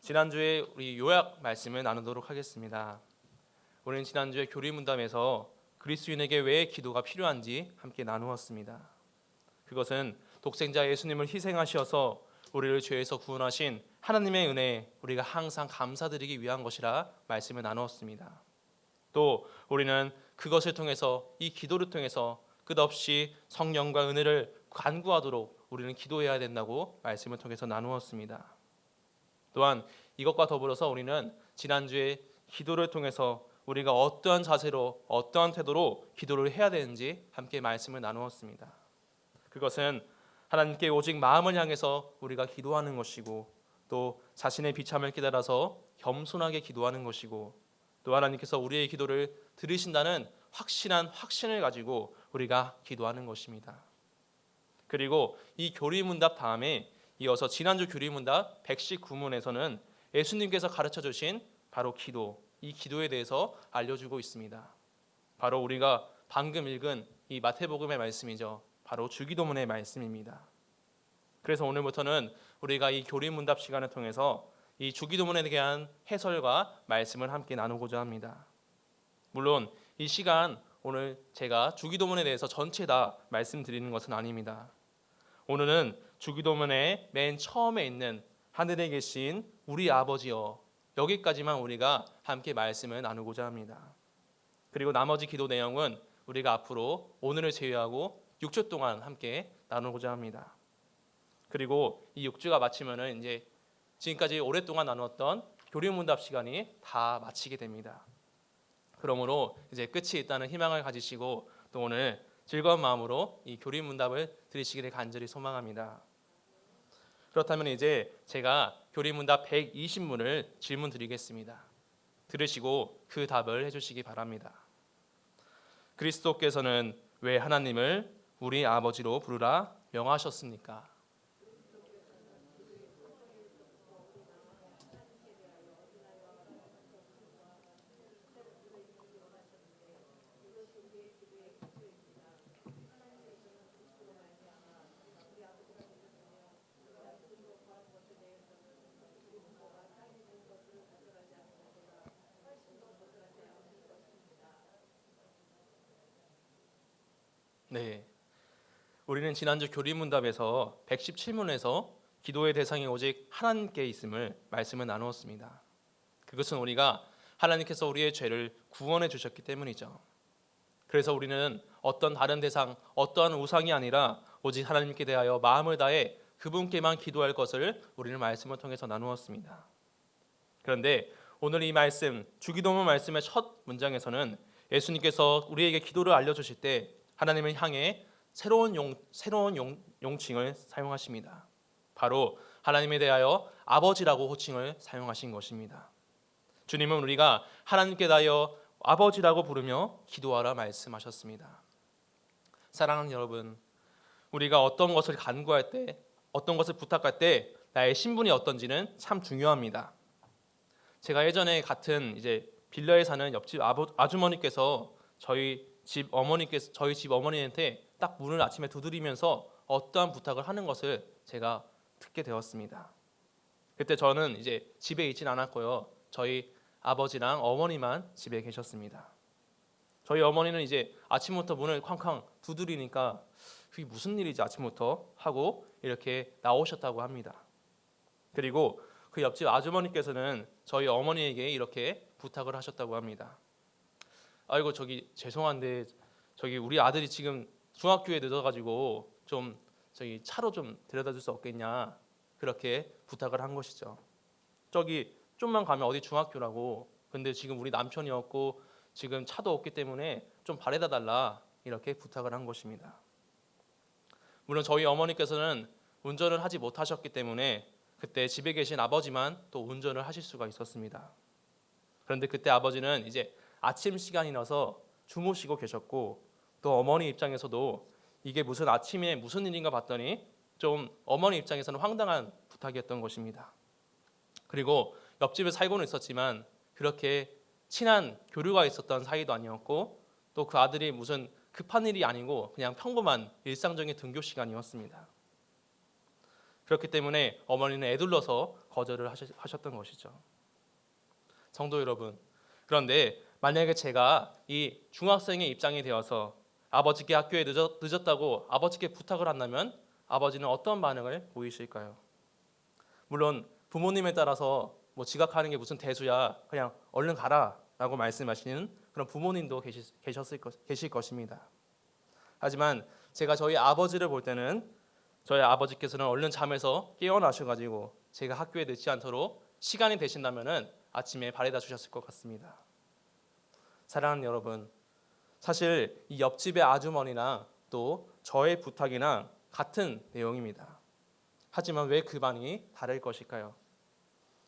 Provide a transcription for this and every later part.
지난주에 우리 요약 말씀을 나누도록 하겠습니다. 우리는 지난주에 교리문답에서 그리스도인에게 왜 기도가 필요한지 함께 나누었습니다. 그것은 독생자 예수님을 희생하셔서 우리를 죄에서 구원하신 하나님의 은혜에 우리가 항상 감사드리기 위한 것이라 말씀을 나누었습니다. 또 우리는 그것을 통해서, 이 기도를 통해서 끝없이 성령과 은혜를 간구하도록 우리는 기도해야 된다고 말씀을 통해서 나누었습니다. 또한 이것과 더불어서 우리는 지난주에 기도를 통해서 우리가 어떠한 자세로, 어떠한 태도로 기도를 해야 되는지 함께 말씀을 나누었습니다. 그것은 하나님께 오직 마음을 향해서 우리가 기도하는 것이고, 또 자신의 비참을 깨달아서 겸손하게 기도하는 것이고, 또 하나님께서 우리의 기도를 들으신다는 확신한 확신을 가지고 우리가 기도하는 것입니다. 그리고 이 교리문답 다음에 이어서 지난주 교리문답 119문에서는 예수님께서 가르쳐 주신 바로 기도, 이 기도에 대해서 알려주고 있습니다. 바로 우리가 방금 읽은 이 마태복음의 말씀이죠. 바로 주기도문의 말씀입니다. 그래서 오늘부터는 우리가 이 교리문답 시간을 통해서 이 주기도문에 대한 해설과 말씀을 함께 나누고자 합니다. 물론 이 시간 오늘 제가 주기도문에 대해서 전체 다 말씀드리는 것은 아닙니다. 오늘은 주기도문의 맨 처음에 있는 하늘에 계신 우리 아버지여, 여기까지만 우리가 함께 말씀을 나누고자 합니다. 그리고 나머지 기도 내용은 우리가 앞으로 오늘을 제외하고 6주 동안 함께 나누고자 합니다. 그리고 이 6주가 마치면은 이제 지금까지 오랫동안 나누었던 교리문답 시간이 다 마치게 됩니다. 그러므로 이제 끝이 있다는 희망을 가지시고 또 오늘 즐거운 마음으로 이 교리문답을 들으시기를 간절히 소망합니다. 그렇다면 이제 제가 교리문답 120문을 질문 드리겠습니다. 들으시고 그 답을 해주시기 바랍니다. 그리스도께서는 왜 하나님을 우리 아버지로 부르라 명하셨습니까? 네, 우리는 지난주 교리문답에서 117문에서 기도의 대상이 오직 하나님께 있음을 말씀을 나누었습니다. 그것은 우리가 하나님께서 우리의 죄를 구원해 주셨기 때문이죠. 그래서 우리는 어떤 다른 대상, 어떠한 우상이 아니라 오직 하나님께 대하여 마음을 다해 그분께만 기도할 것을 우리는 말씀을 통해서 나누었습니다. 그런데 오늘 이 말씀, 주기도문 말씀의 첫 문장에서는 예수님께서 우리에게 기도를 알려주실 때 하나님을 향해 새로운 용칭을 사용하십니다. 바로 하나님에 대하여 아버지라고 호칭을 사용하신 것입니다. 주님은 우리가 하나님께 대하여 아버지라고 부르며 기도하라 말씀하셨습니다. 사랑하는 여러분, 우리가 어떤 것을 간구할 때, 어떤 것을 부탁할 때 나의 신분이 어떤지는 참 중요합니다. 제가 예전에 같은 이제 빌라에 사는 옆집 아주머니께서 저희 집 어머니한테 딱 문을 아침에 두드리면서 어떠한 부탁을 하는 것을 제가 듣게 되었습니다. 그때 저는 이제 집에 있진 않았고요. 저희 아버지랑 어머니만 집에 계셨습니다. 저희 어머니는 이제 아침부터 문을 쾅쾅 두드리니까 그게 무슨 일이지 아침부터 하고 이렇게 나오셨다고 합니다. 그리고 그 옆집 아주머니께서는 저희 어머니에게 이렇게 부탁을 하셨다고 합니다. 아이고 저기 죄송한데 저기 우리 아들이 지금 중학교에 늦어가지고 좀 저기 차로 좀 데려다 줄 수 없겠냐, 그렇게 부탁을 한 것이죠. 저기 좀만 가면 어디 중학교라고, 근데 지금 우리 남편이 없고 지금 차도 없기 때문에 좀 바래다 달라, 이렇게 부탁을 한 것입니다. 물론 저희 어머니께서는 운전을 하지 못하셨기 때문에 그때 집에 계신 아버지만 또 운전을 하실 수가 있었습니다. 그런데 그때 아버지는 이제 아침 시간이라서 주무시고 계셨고, 또 어머니 입장에서도 이게 무슨 아침에 무슨 일인가 봤더니 좀 어머니 입장에서는 황당한 부탁이었던 것입니다. 그리고 옆집에 살고는 있었지만 그렇게 친한 교류가 있었던 사이도 아니었고, 또 그 아들이 무슨 급한 일이 아니고 그냥 평범한 일상적인 등교 시간이었습니다. 그렇기 때문에 어머니는 애둘러서 거절을 하셨던 것이죠. 성도 여러분, 그런데 만약에 제가 이 중학생의 입장이 되어서 아버지께 학교에 늦었다고 아버지께 부탁을 한다면 아버지는 어떤 반응을 보이실까요? 물론 부모님에 따라서 지각하는 게 무슨 대수야, 그냥 얼른 가라 라고 말씀하시는 그런 부모님도 계실 것입니다. 하지만 제가 저희 아버지를 볼 때는 저희 아버지께서는 얼른 잠에서 깨어나셔가지고 제가 학교에 늦지 않도록 시간이 되신다면은 아침에 바래다 주셨을 것 같습니다. 사랑하는 여러분, 사실 이 옆집의 아주머니나 또 저의 부탁이나 같은 내용입니다. 하지만 왜 그 반응이 다를 것일까요?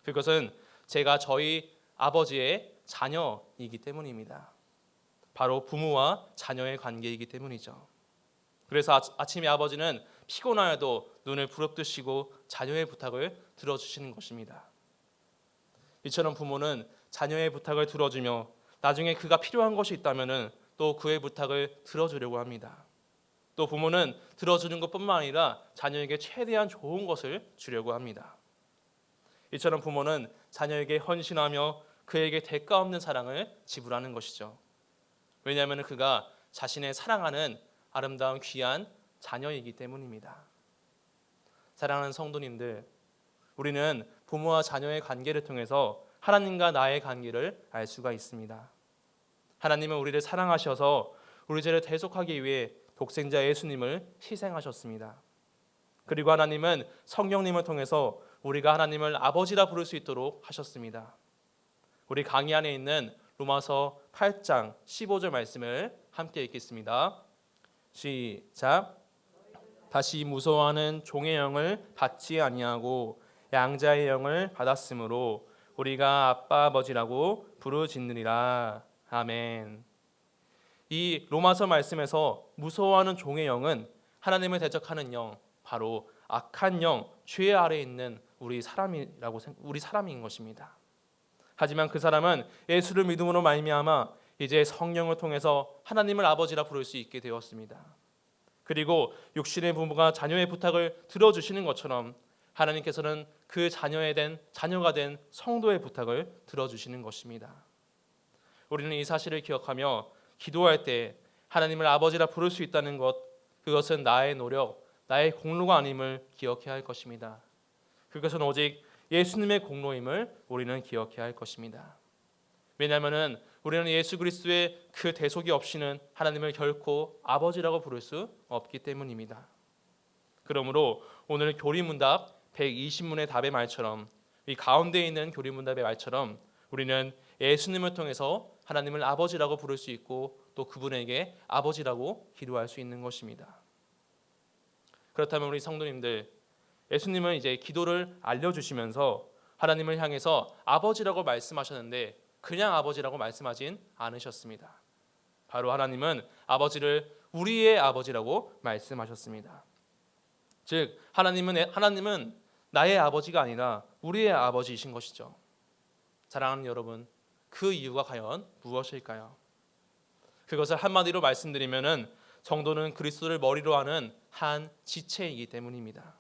그것은 제가 저희 아버지의 자녀이기 때문입니다. 바로 부모와 자녀의 관계이기 때문이죠. 그래서 아침에 아버지는 피곤하여도 눈을 부릅뜨시고 자녀의 부탁을 들어주시는 것입니다. 이처럼 부모는 자녀의 부탁을 들어주며 나중에 그가 필요한 것이 있다면 또 그의 부탁을 들어주려고 합니다. 또 부모는 들어주는 것뿐만 아니라 자녀에게 최대한 좋은 것을 주려고 합니다. 이처럼 부모는 자녀에게 헌신하며 그에게 대가 없는 사랑을 지불하는 것이죠. 왜냐하면 그가 자신의 사랑하는 아름다운 귀한 자녀이기 때문입니다. 사랑하는 성도님들, 우리는 부모와 자녀의 관계를 통해서 하나님과 나의 관계를 알 수가 있습니다. 하나님은 우리를 사랑하셔서 우리 죄를 대속하기 위해 독생자 예수님을 희생하셨습니다. 그리고 하나님은 성령님을 통해서 우리가 하나님을 아버지라 부를 수 있도록 하셨습니다. 우리 강의 안에 있는 로마서 8장 15절 말씀을 함께 읽겠습니다. 시작. 다시 무서워하는 종의 영을 받지 아니하고 양자의 영을 받았으므로 우리가 아빠 아버지라고 부르짖느니라. 아멘. 이 로마서 말씀에서 무서워하는 종의 영은 하나님을 대적하는 영, 바로 악한 영, 죄 아래에 있는 우리 사람인 것입니다. 하지만 그 사람은 예수를 믿음으로 말미암아 이제 성령을 통해서 하나님을 아버지라 부를 수 있게 되었습니다. 그리고 육신의 부모가 자녀의 부탁을 들어주시는 것처럼 하나님께서는 그 자녀가 된 성도의 부탁을 들어주시는 것입니다. 우리는 이 사실을 기억하며 기도할 때 하나님을 아버지라 부를 수 있다는 것, 그것은 나의 노력, 나의 공로가 아님을 기억해야 할 것입니다. 그것은 오직 예수님의 공로임을 우리는 기억해야 할 것입니다. 왜냐하면 우리는 예수 그리스도의 그 대속이 없이는 하나님을 결코 아버지라고 부를 수 없기 때문입니다. 그러므로 오늘 교리문답 120문의 답의 말처럼, 이 가운데 있는 교리문답의 말처럼 우리는 예수님을 통해서 하나님을 아버지라고 부를 수 있고 또 그분에게 아버지라고 기도할 수 있는 것입니다. 그렇다면 우리 성도님들, 예수님은 이제 기도를 알려주시면서 하나님을 향해서 아버지라고 말씀하셨는데 그냥 아버지라고 말씀하진 않으셨습니다. 바로 하나님은 아버지를 우리의 아버지라고 말씀하셨습니다. 즉 하나님은 나의 아버지가 아니라 우리의 아버지이신 것이죠. 사랑하는 여러분, 그 이유가 과연 무엇일까요? 그것을 한마디로 말씀드리면은 성도는 그리스도를 머리로 하는 한 지체이기 때문입니다.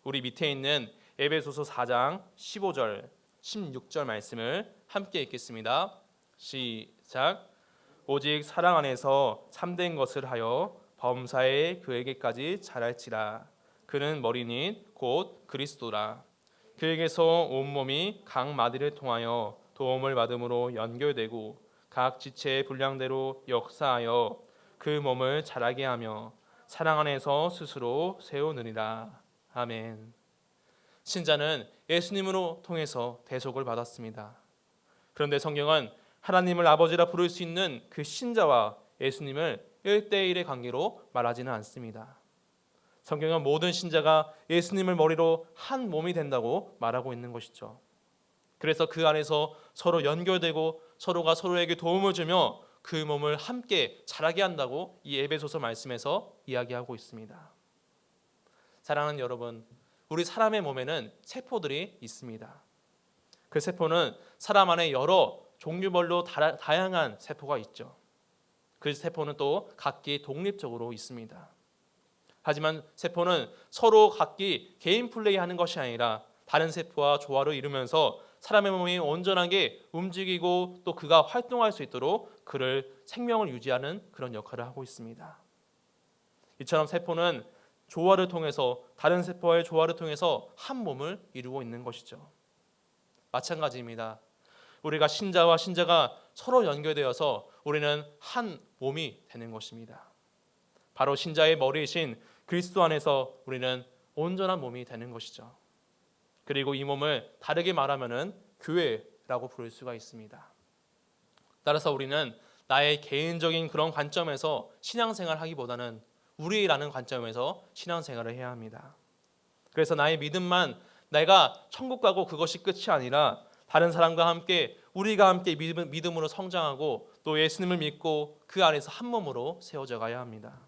우리 밑에 있는 에베소서 4장 15절 16절 말씀을 함께 읽겠습니다. 시작. 오직 사랑 안에서 참된 것을 하여 범사에 그에게까지 자랄지라. 그는 머리니 곧 그리스도라. 그에게서 온몸이 각 마디를 통하여 도움을 받음으로 연결되고 각 지체의 분량대로 역사하여 그 몸을 자라게 하며 사랑 안에서 스스로 세우느니라. 아멘. 신자는 예수님으로 통해서 대속을 받았습니다. 그런데 성경은 하나님을 아버지라 부를 수 있는 그 신자와 예수님을 1대1의 관계로 말하지는 않습니다. 성경은 모든 신자가 예수님을 머리로 한 몸이 된다고 말하고 있는 것이죠. 그래서 그 안에서 서로 연결되고 서로가 서로에게 도움을 주며 그 몸을 함께 자라게 한다고 이 에베소서 말씀에서 이야기하고 있습니다. 사랑하는 여러분, 우리 사람의 몸에는 세포들이 있습니다. 그 세포는 사람 안에 여러 종류별로 다양한 세포가 있죠. 그 세포는 또 각기 독립적으로 있습니다. 하지만 세포는 서로 각기 개인 플레이하는 것이 아니라 다른 세포와 조화를 이루면서 사람의 몸이 온전하게 움직이고 또 그가 활동할 수 있도록 그를 생명을 유지하는 그런 역할을 하고 있습니다. 이처럼 세포는 조화를 통해서 다른 세포와의 조화를 통해서 한 몸을 이루고 있는 것이죠. 마찬가지입니다. 우리가 신자와 신자가 서로 연결되어서 우리는 한 몸이 되는 것입니다. 바로 신자의 머리이신 그리스도 안에서 우리는 온전한 몸이 되는 것이죠. 그리고 이 몸을 다르게 말하면은 교회라고 부를 수가 있습니다. 따라서 우리는 나의 개인적인 그런 관점에서 신앙생활을 하기보다는 우리라는 관점에서 신앙생활을 해야 합니다. 그래서 나의 믿음만 내가 천국 가고 그것이 끝이 아니라 다른 사람과 함께 우리가 함께 믿음으로 성장하고 또 예수님을 믿고 그 안에서 한 몸으로 세워져 가야 합니다.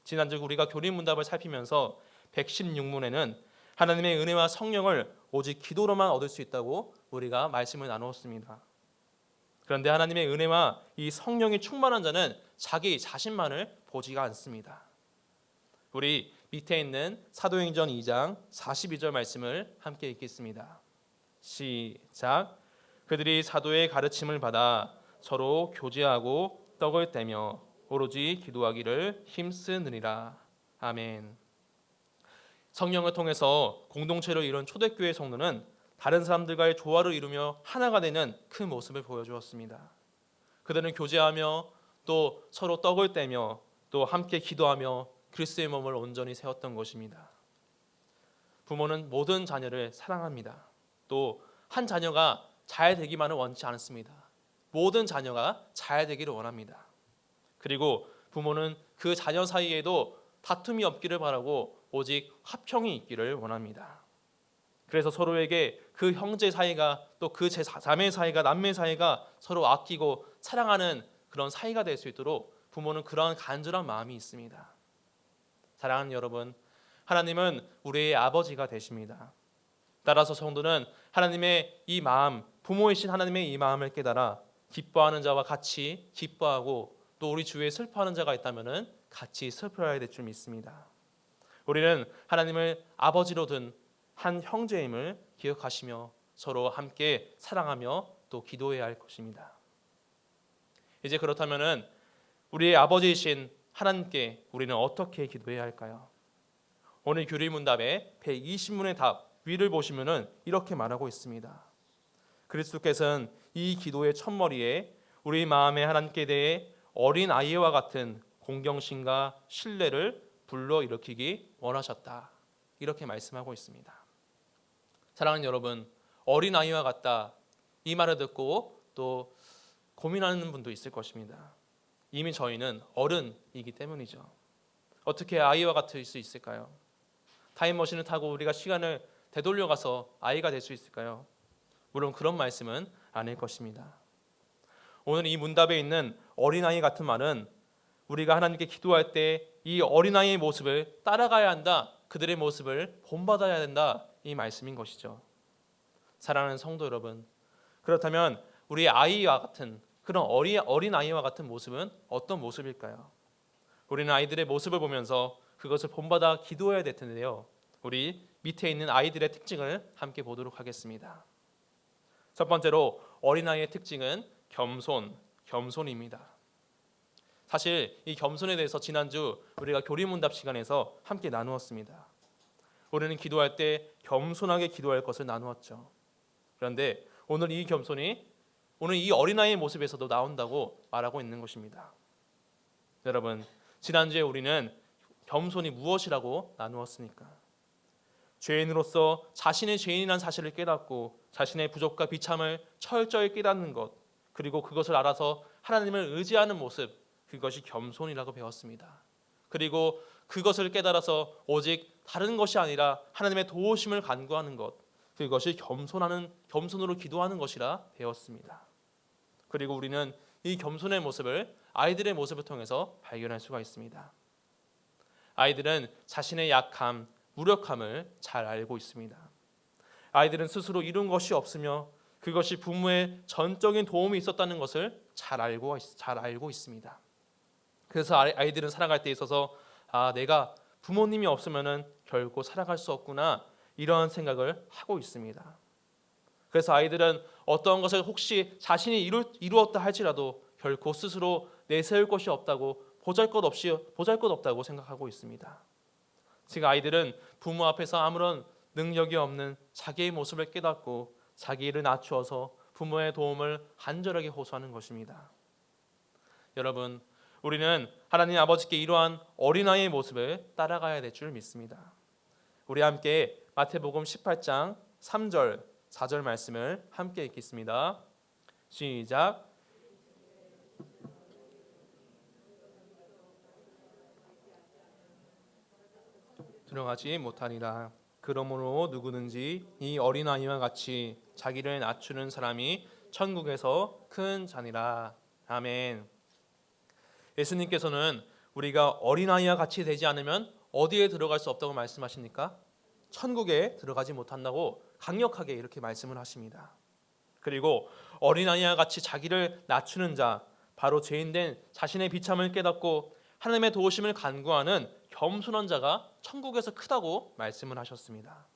지난주 우리가 교리문답을 살피면서 116문에는 하나님의 은혜와 성령을 오직 기도로만 얻을 수 있다고 우리가 말씀을 나누었습니다. 그런데 하나님의 은혜와 이 성령이 충만한 자는 자기 자신만을 보지가 않습니다. 우리 밑에 있는 사도행전 2장 42절 말씀을 함께 읽겠습니다. 시작. 그들이 사도의 가르침을 받아 서로 교제하고 떡을 떼며 오로지 기도하기를 힘쓰느니라. 아멘. 성령을 통해서 공동체를 이룬 초대교회 성도는 다른 사람들과의 조화를 이루며 하나가 되는 큰 모습을 보여주었습니다. 그들은 교제하며 또 서로 떡을 떼며 또 함께 기도하며 그리스도의 몸을 온전히 세웠던 것입니다. 부모는 모든 자녀를 사랑합니다. 또 한 자녀가 잘 되기만을 원치 않습니다. 모든 자녀가 잘 되기를 원합니다. 그리고 부모는 그 자녀 사이에도 다툼이 없기를 바라고 오직 화평이 있기를 원합니다. 그래서 서로에게 그 형제 사이가 또 그 자매 사이가 남매 사이가 서로 아끼고 사랑하는 그런 사이가 될 수 있도록 부모는 그러한 간절한 마음이 있습니다. 사랑하는 여러분, 하나님은 우리의 아버지가 되십니다. 따라서 성도는 하나님의 이 마음, 부모이신 하나님의 이 마음을 깨달아 기뻐하는 자와 같이 기뻐하고 또 우리 주위에 슬퍼하는 자가 있다면 같이 슬퍼해야 될 줄 믿습니다. 우리는 하나님을 아버지로 둔 한 형제임을 기억하시며 서로 함께 사랑하며 또 기도해야 할 것입니다. 이제 그렇다면 우리의 아버지이신 하나님께 우리는 어떻게 기도해야 할까요? 오늘 교리문답의 120문의 답 위를 보시면은 이렇게 말하고 있습니다. 그리스도께서는 이 기도의 첫머리에 우리 마음에 하나님께 대해 어린 아이와 같은 공경심과 신뢰를 불러일으키기 원하셨다. 이렇게 말씀하고 있습니다. 사랑하는 여러분, 어린 아이와 같다. 이 말을 듣고 또 고민하는 분도 있을 것입니다. 이미 저희는 어른이기 때문이죠. 어떻게 아이와 같을 수 있을까요? 타임머신을 타고 우리가 시간을 되돌려가서 아이가 될 수 있을까요? 물론 그런 말씀은 아닐 것입니다. 오늘 이 문답에 있는 어린아이 같은 말은 우리가 하나님께 기도할 때 이 어린아이의 모습을 따라가야 한다. 그들의 모습을 본받아야 된다. 이 말씀인 것이죠. 사랑하는 성도 여러분, 그렇다면 우리 아이와 같은 그런 어린아이와 같은 모습은 어떤 모습일까요? 우리는 아이들의 모습을 보면서 그것을 본받아 기도해야 될 텐데요. 우리 밑에 있는 아이들의 특징을 함께 보도록 하겠습니다. 첫 번째로 어린아이의 특징은 겸손입니다. 사실 이 겸손에 대해서 지난주 우리가 교리문답 시간에서 함께 나누었습니다. 우리는 기도할 때 겸손하게 기도할 것을 나누었죠. 그런데 오늘 이 겸손이 오늘 이 어린아이의 모습에서도 나온다고 말하고 있는 것입니다. 여러분, 지난주에 우리는 겸손이 무엇이라고 나누었습니까? 죄인으로서 자신의 죄인이라는 사실을 깨닫고 자신의 부족과 비참을 철저히 깨닫는 것, 그리고 그것을 알아서 하나님을 의지하는 모습, 그것이 겸손이라고 배웠습니다. 그리고 그것을 깨달아서 오직 다른 것이 아니라 하나님의 도우심을 간구하는 것, 그것이 겸손으로 기도하는 것이라 배웠습니다. 그리고 우리는 이 겸손의 모습을 아이들의 모습을 통해서 발견할 수가 있습니다. 아이들은 자신의 약함, 무력함을 잘 알고 있습니다. 아이들은 스스로 이룬 것이 없으며 그것이 부모의 전적인 도움이 있었다는 것을 잘 알고 있습니다. 그래서 아이들은 살아갈 때 있어서 내가 부모님이 없으면은 결코 살아갈 수 없구나, 이런 생각을 하고 있습니다. 그래서 아이들은 어떤 것을 혹시 자신이 이루었다 할지라도 결코 스스로 내세울 것이 없다고, 보잘것없다고 생각하고 있습니다. 즉 아이들은 부모 앞에서 아무런 능력이 없는 자기의 모습을 깨닫고 자기를 낮추어서 부모의 도움을 간절하게 호소하는 것입니다. 여러분, 우리는 하나님 아버지께 이러한 어린아이의 모습을 따라가야 될 줄 믿습니다. 우리 함께 마태복음 18장 3절 4절 말씀을 함께 읽겠습니다. 시작. 들어가지 못하리라. 그러므로 누구든지 이 어린아이와 같이 자기를 낮추는 사람이 천국에서 큰 자니라. 아멘. 예수님께서는 우리가 어린아이와 같이 되지 않으면 어디에 들어갈 수 없다고 말씀하십니까? 천국에 들어가지 못한다고 강력하게 이렇게 말씀을 하십니다. 그리고 어린아이와 같이 자기를 낮추는 자, 바로 죄인된 자신의 비참을 깨닫고 하나님의 도우심을 간구하는 겸손한 자가 천국에서 크다고 말씀을 하셨습니다.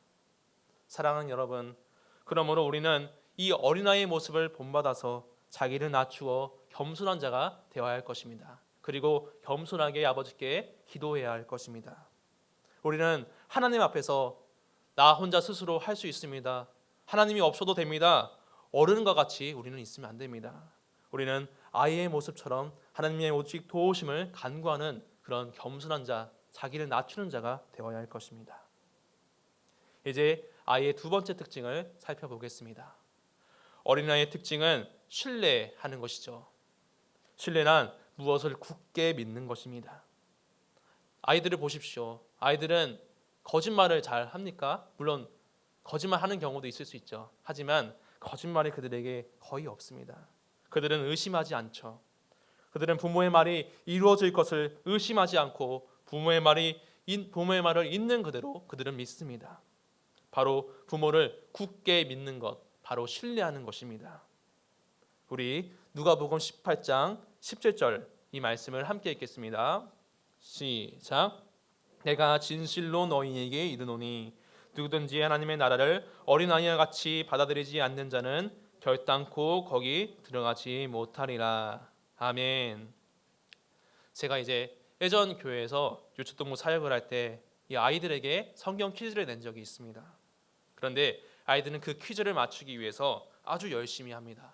사랑하는 여러분, 그러므로 우리는 이 어린아이의 모습을 본받아서 자기를 낮추어 겸손한 자가 되어야 할 것입니다. 그리고 겸손하게 아버지께 기도해야 할 것입니다. 우리는 하나님 앞에서 나 혼자 스스로 할 수 있습니다, 하나님이 없어도 됩니다, 어른과 같이 우리는 있으면 안 됩니다. 우리는 아이의 모습처럼 하나님의 오직 도우심을 간구하는 그런 겸손한 자, 자기를 낮추는 자가 되어야 할 것입니다. 이제 아이의 두 번째 특징을 살펴보겠습니다. 어린아이의 특징은 신뢰하는 것이죠. 신뢰란 무엇을 굳게 믿는 것입니다. 아이들을 보십시오. 아이들은 거짓말을 잘 합니까? 물론 거짓말하는 경우도 있을 수 있죠. 하지만 거짓말이 그들에게 거의 없습니다. 그들은 의심하지 않죠. 그들은 부모의 말이 이루어질 것을 의심하지 않고 부모의 말을 있는 그대로 그들은 믿습니다. 바로 부모를 굳게 믿는 것, 바로 신뢰하는 것입니다. 우리 누가복음 18장 17절 이 말씀을 함께 읽겠습니다. 시작. 내가 진실로 너희에게 이르노니 누구든지 하나님의 나라를 어린아이와 같이 받아들이지 않는 자는 결단코 거기 들어가지 못하리라. 아멘. 제가 이제 예전 교회에서 유초동부 사역을 할 때 이 아이들에게 성경 퀴즈를 낸 적이 있습니다. 그런데 아이들은 그 퀴즈를 맞추기 위해서 아주 열심히 합니다.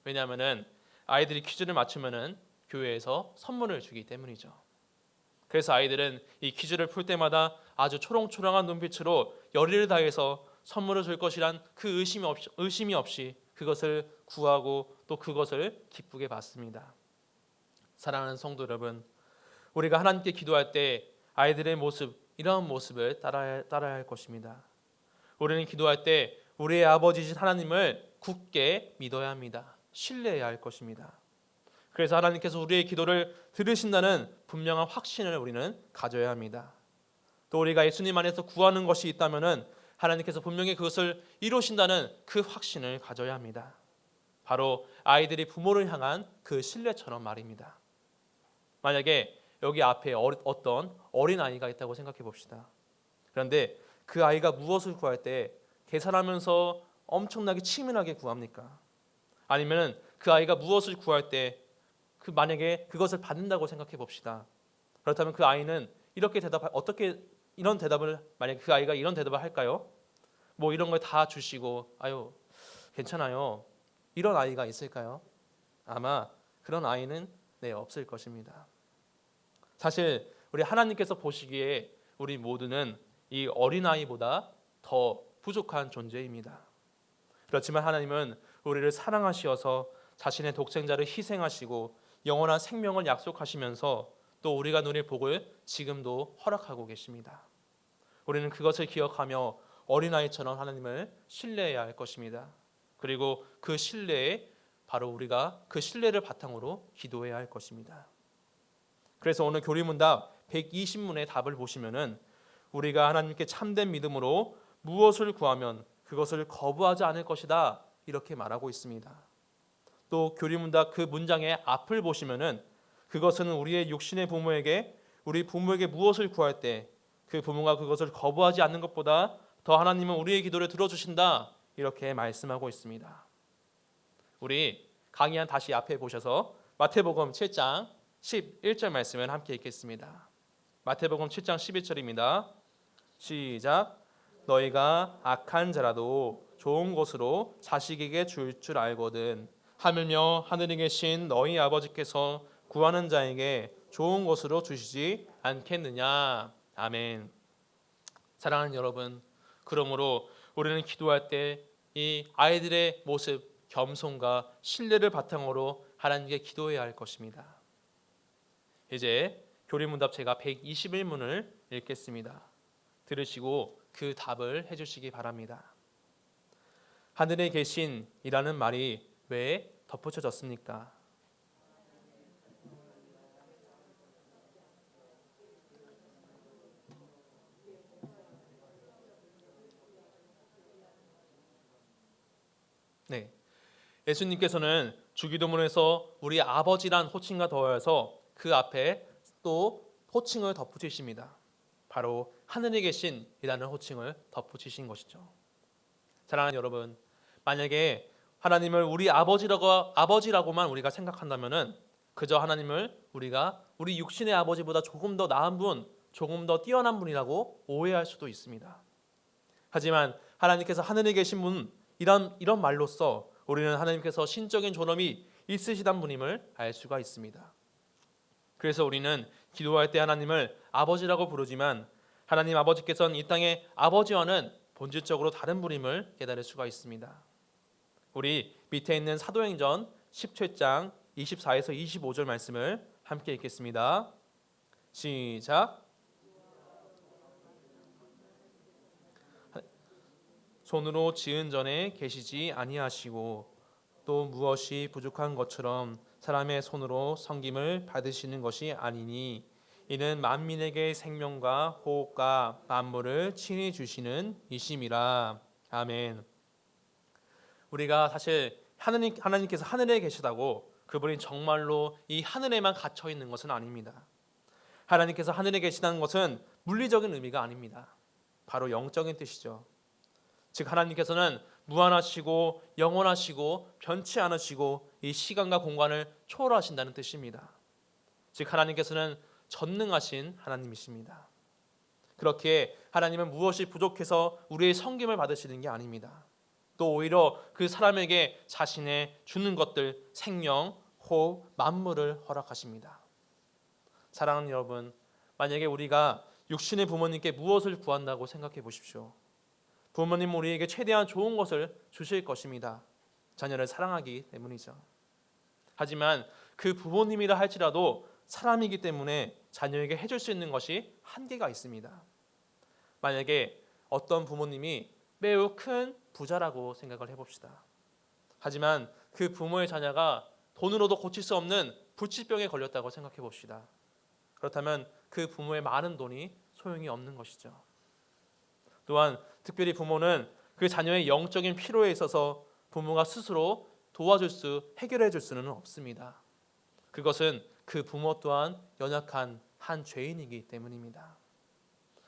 왜냐하면은 아이들이 퀴즈를 맞추면은 교회에서 선물을 주기 때문이죠. 그래서 아이들은 이 퀴즈를 풀 때마다 아주 초롱초롱한 눈빛으로 열의를 다해서 선물을 줄 것이란 그 의심이 없이 그것을 구하고 또 그것을 기쁘게 받습니다. 사랑하는 성도 여러분, 우리가 하나님께 기도할 때 아이들의 모습, 이러한 모습을 따라야 할 것입니다. 우리는 기도할 때 우리의 아버지신 하나님을 굳게 믿어야 합니다. 신뢰해야 할 것입니다. 그래서 하나님께서 우리의 기도를 들으신다는 분명한 확신을 우리는 가져야 합니다. 또 우리가 예수님 안에서 구하는 것이 있다면 하나님께서 분명히 그것을 이루신다는 그 확신을 가져야 합니다. 바로 아이들이 부모를 향한 그 신뢰처럼 말입니다. 만약에 여기 앞에 어떤 어린아이가 있다고 생각해 봅시다. 그런데 그 아이가 무엇을 구할 때 계산하면서 엄청나게 치밀하게 구합니까? 아니면 그 아이가 무엇을 구할 때 만약에 그것을 받는다고 생각해 봅시다. 그렇다면 그 아이는 이런 대답을 만약에 그 아이가 이런 대답을 할까요? 뭐 이런 걸 다 주시고 아유 괜찮아요, 이런 아이가 있을까요? 아마 그런 아이는 없을 것입니다. 사실 우리 하나님께서 보시기에 우리 모두는 이 어린아이보다 더 부족한 존재입니다. 그렇지만 하나님은 우리를 사랑하시어서 자신의 독생자를 희생하시고 영원한 생명을 약속하시면서 또 우리가 누릴 복을 지금도 허락하고 계십니다. 우리는 그것을 기억하며 어린아이처럼 하나님을 신뢰해야 할 것입니다. 그리고 그 신뢰에 바로 우리가 그 신뢰를 바탕으로 기도해야 할 것입니다. 그래서 오늘 교리문답 120문의 답을 보시면은 우리가 하나님께 참된 믿음으로 무엇을 구하면 그것을 거부하지 않을 것이다, 이렇게 말하고 있습니다. 또 교리문답 그 문장의 앞을 보시면은 그것은 우리의 육신의 부모에게 우리 부모에게 무엇을 구할 때 그 부모가 그것을 거부하지 않는 것보다 더 하나님은 우리의 기도를 들어주신다, 이렇게 말씀하고 있습니다. 우리 강의한 다시 앞에 보셔서 마태복음 7장 11절 말씀을 함께 읽겠습니다. 마태복음 7장 11절입니다. 시작. 너희가 악한 자라도 좋은 것으로 자식에게 줄 줄 알거든 하물며 하늘에 계신 너희 아버지께서 구하는 자에게 좋은 것으로 주시지 않겠느냐. 아멘. 사랑하는 여러분, 그러므로 우리는 기도할 때 이 아이들의 모습, 겸손과 신뢰를 바탕으로 하나님께 기도해야 할 것입니다. 이제 교리문답 제가 121문을 읽겠습니다. 들으시고 그 답을 해주시기 바랍니다. 하늘에 계신 이라는 말이 왜 덧붙여졌습니까? 네, 예수님께서는 주기도문에서 우리 아버지란 호칭과 더하여서 그 앞에 또 호칭을 덧붙이십니다. 바로 하늘에 계신 이라는 호칭을 덧붙이신 것이죠. 사랑하는 여러분, 만약에 하나님을 우리 아버지라고만 우리가 생각한다면은 그저 하나님을 우리가 우리 육신의 아버지보다 조금 더 나은 분, 조금 더 뛰어난 분이라고 오해할 수도 있습니다. 하지만 하나님께서 하늘에 계신 분, 이런 말로써 우리는 하나님께서 신적인 존엄이 있으시단 분임을 알 수가 있습니다. 그래서 우리는 기도할 때 하나님을 아버지라고 부르지만 하나님 아버지께서는 이 땅의 아버지와는 본질적으로 다른 분임을 깨달을 수가 있습니다. 우리 밑에 있는 사도행전 17장 24에서 25절 말씀을 함께 읽겠습니다. 시작. 손으로 지은 전에 계시지 아니하시고 또 무엇이 부족한 것처럼 사람의 손으로 섬김을 받으시는 것이 아니니 이는 만민에게 생명과 호흡과 만물을 친히 주시는 이심이라. 아멘. 우리가 사실 하나님께서 하늘에 계시다고 그분이 정말로 이 하늘에만 갇혀 있는 것은 아닙니다. 하나님께서 하늘에 계시다는 것은 물리적인 의미가 아닙니다. 바로 영적인 뜻이죠. 즉 하나님께서는 무한하시고 영원하시고 변치 않으시고 이 시간과 공간을 초월하신다는 뜻입니다. 즉 하나님께서는 전능하신 하나님이십니다. 그렇게 하나님은 무엇이 부족해서 우리의 섬김을 받으시는 게 아닙니다. 또 오히려 그 사람에게 자신의 주는 것들, 생명, 호흡, 만물을 허락하십니다. 사랑하는 여러분, 만약에 우리가 육신의 부모님께 무엇을 구한다고 생각해 보십시오. 부모님은 우리에게 최대한 좋은 것을 주실 것입니다. 자녀를 사랑하기 때문이죠. 하지만 그 부모님이라 할지라도 사람이기 때문에 자녀에게 해줄 수 있는 것이 한계가 있습니다. 만약에 어떤 부모님이 매우 큰 부자라고 생각을 해봅시다. 하지만 그 부모의 자녀가 돈으로도 고칠 수 없는 불치병에 걸렸다고 생각해 봅시다. 그렇다면 그 부모의 많은 돈이 소용이 없는 것이죠. 또한 특별히 부모는 그 자녀의 영적인 필요에 있어서 부모가 스스로 해결해 줄 수는 없습니다. 그것은 그 부모 또한 연약한 한 죄인이기 때문입니다.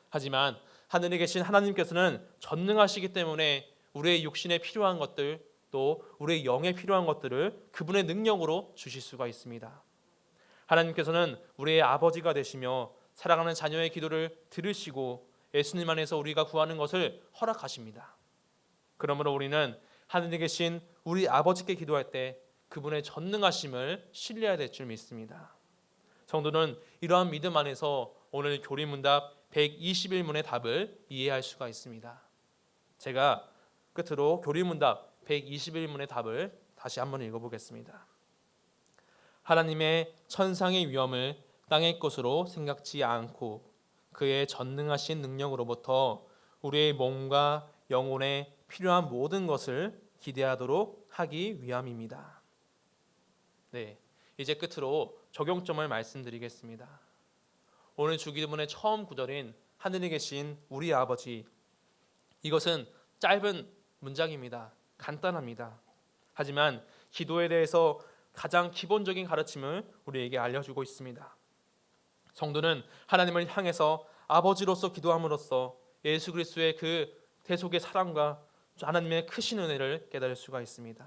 하지만 하늘에 계신 하나님께서는 전능하시기 때문에 우리의 육신에 필요한 것들, 또 우리의 영에 필요한 것들을 그분의 능력으로 주실 수가 있습니다. 하나님께서는 우리의 아버지가 되시며 사랑하는 자녀의 기도를 들으시고 예수님 안에서 우리가 구하는 것을 허락하십니다. 그러므로 우리는 하늘에 계신 우리 아버지께 기도할 때 그분의 전능하심을 신뢰해야 될 줄 믿습니다. 성도는 이러한 믿음 안에서 오늘 교리문답 121문의 답을 이해할 수가 있습니다. 제가 끝으로 교리문답 121문의 답을 다시 한번 읽어보겠습니다. 하나님의 천상의 위엄을 땅의 것으로 생각지 않고 그의 전능하신 능력으로부터 우리의 몸과 영혼에 필요한 모든 것을 기대하도록 하기 위함입니다. 네, 이제 끝으로 적용점을 말씀드리겠습니다. 오늘 주기도문의 처음 구절인 하늘에 계신 우리 아버지, 이것은 짧은 문장입니다. 간단합니다. 하지만 기도에 대해서 가장 기본적인 가르침을 우리에게 알려주고 있습니다. 성도는 하나님을 향해서 아버지로서 기도함으로써 예수 그리스도의 그 대속의 사랑과 하나님의 크신 은혜를 깨달을 수가 있습니다.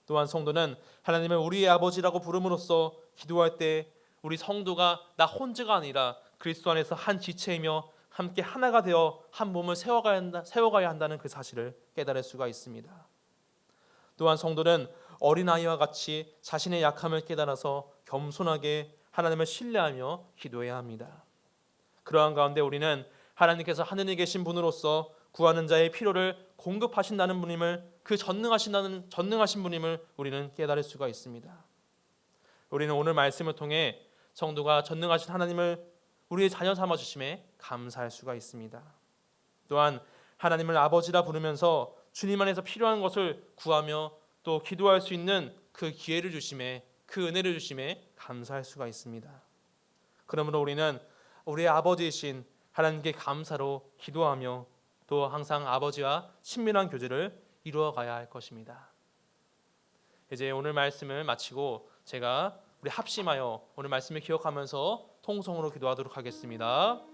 또한 성도는 하나님을 우리의 아버지라고 부름으로써 기도할 때 우리 성도가 나 혼자가 아니라 그리스도 안에서 한 지체이며 함께 하나가 되어 한 몸을 세워가야 한다는 그 사실을 깨달을 수가 있습니다. 또한 성도는 어린아이와 같이 자신의 약함을 깨달아서 겸손하게 하나님을 신뢰하며 기도해야 합니다. 그러한 가운데 우리는 하나님께서 하늘에 계신 분으로서 구하는 자의 필요를 공급하신다는 분임을, 그 전능하신 분임을 우리는 깨달을 수가 있습니다. 우리는 오늘 말씀을 통해 성도가 전능하신 하나님을 우리의 자녀 삼아 주심에 감사할 수가 있습니다. 또한 하나님을 아버지라 부르면서 주님 안에서 필요한 것을 구하며 또 기도할 수 있는 그 기회를 주심에, 그 은혜를 주심에 감사할 수가 있습니다. 그러므로 우리는 우리의 아버지이신 하나님께 감사로 기도하며 또 항상 아버지와 친밀한 교제를 이루어가야 할 것입니다. 이제 오늘 말씀을 마치고 제가 우리 합심하여 오늘 말씀을 기억하면서 통성으로 기도하도록 하겠습니다.